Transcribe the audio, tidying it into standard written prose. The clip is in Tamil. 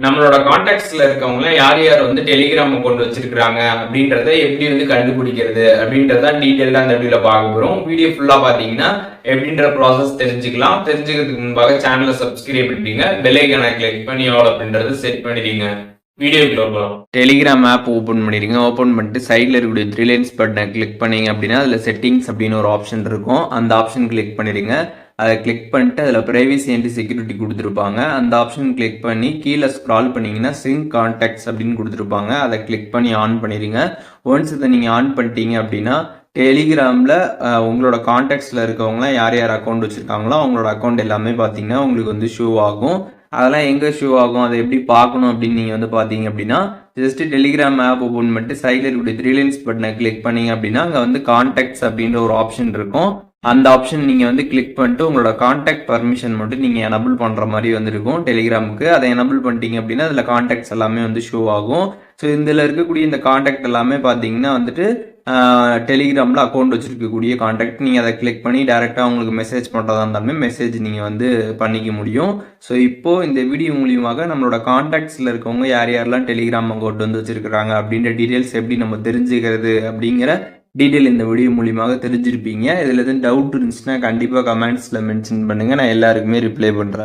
நம்மளோட கான்டாக்ட்ஸ்ல இருக்கவங்கள யார் யார் வந்து டெலிகிராம் அக்கௌண்ட் வச்சிருக்காங்க அப்படின்றத எப்படி வந்து கண்டுபிடிக்கிறது அப்படின்றத டீட்டெயிலா அந்த வீடியோல பார்க்க போறோம். வீடியோ ஃபுல்லா பாத்தீங்கன்னா எப்படின்ற ப்ராசஸ் தெரிஞ்சுக்கலாம். தெரிஞ்சுக்கிறதுக்கு முன்பாக சேனலை சப்ஸ்கிரைப் பண்ணிட்டீங்க, பெல் ஐகானை கிளிக் பண்ணி ஆல் அப்படின்றத செட் பண்ணிட்டீங்க. வீடியோக்குள்ள போகலாம். டெலிகிராம் ஆப் ஓப்பன் பண்ணிடுங்க. ஓப்பன் பண்ணிட்டு சைடில் இருக்கக்கூடிய 3 லைன்ஸ் பட்டனை கிளிக் பண்ணீங்க அப்படின்னா அதில் செட்டிங்ஸ் அப்படின்னு ஒரு ஆப்ஷன் இருக்கும். அந்த ஆப்ஷன் கிளிக் பண்ணிடுங்க. அதை கிளிக் பண்ணிட்டு அதில் ப்ரைவசி அண்ட் செக்யூரிட்டி கொடுத்துருப்பாங்க. அந்த ஆப்ஷன் கிளிக் பண்ணி கீழே ஸ்க்ரால் பண்ணிங்கன்னா சிங்க் கான்டாக்ட்ஸ் அப்படின்னு கொடுத்துருப்பாங்க. அதை கிளிக் பண்ணி ஆன் பண்ணிடுங்க. ஒன்ஸ் இதை நீங்கள் ஆன் பண்ணிட்டீங்க அப்படின்னா டெலிகிராமில் உங்களோட கான்டாக்ட்ஸில் இருக்கவங்களாம் யார் யார் அக்கௌண்ட் வச்சுருக்காங்களோ அவங்களோட அக்கௌண்ட் எல்லாமே பார்த்தீங்கன்னா உங்களுக்கு வந்து ஷோ ஆகும். அதெல்லாம் எங்கே ஷோ ஆகும், அதை எப்படி பார்க்கணும் அப்படின்னு நீங்கள் வந்து பார்த்தீங்க அப்படின்னா ஜஸ்ட் டெலிகிராம் ஆப் ஓப்பன் பண்ணிட்டு சைடில் இருக்கக்கூடிய 3 லைன்ஸ் பட்டனை கிளிக் பண்ணீங்க அப்படின்னா அங்கே வந்து கான்டாக்ட்ஸ் அப்படின்ற ஒரு ஆப்ஷன் இருக்கும். அந்த ஆப்ஷன் நீங்கள் வந்து கிளிக் பண்ணிட்டு உங்களோட கான்டாக்ட் பர்மிஷன் மட்டும் நீங்கள் எனபிள் பண்ணுற மாதிரி வந்து இருக்கும் டெலிகிராமுக்கு. அதை எனபிள் பண்ணிட்டீங்க அப்படின்னா அதில் கான்டாக்ட்ஸ் எல்லாமே வந்து ஷோ ஆகும். ஸோ இதில் இருக்கக்கூடிய இந்த கான்டாக்ட் எல்லாமே பார்த்தீங்கன்னா வந்துட்டு டெலிகிராமில் அக்கௌண்ட் வச்சுருக்கக்கூடிய கான்டாக்ட். நீங்கள் அதை கிளிக் பண்ணி டேரெக்டாக உங்களுக்கு மெசேஜ் பண்ணுறதா இருந்தாலுமே மெசேஜ் நீங்கள் வந்து பண்ணிக்க முடியும். ஸோ இப்போது இந்த வீடியோ மூலியமாக நம்மளோட கான்டாக்ட்ஸில் இருக்கவங்க யார் யாரெல்லாம் டெலிகிராம் அக்கௌண்ட் வந்து வச்சுருக்கிறாங்க அப்படின்ற டீட்டெயில்ஸ் எப்படி நம்ம தெரிஞ்சுக்கிறது அப்படிங்கிற டீட்டெயில் இந்த வீடியோ மூலியமாக தெரிஞ்சிருப்பீங்க. இதில் எதுவும் டவுட் இருந்துச்சுன்னா கண்டிப்பாக கமெண்ட்ஸில் மென்ஷன் பண்ணுங்கள், நான் எல்லாருக்குமே ரிப்ளை பண்ணுறேன்.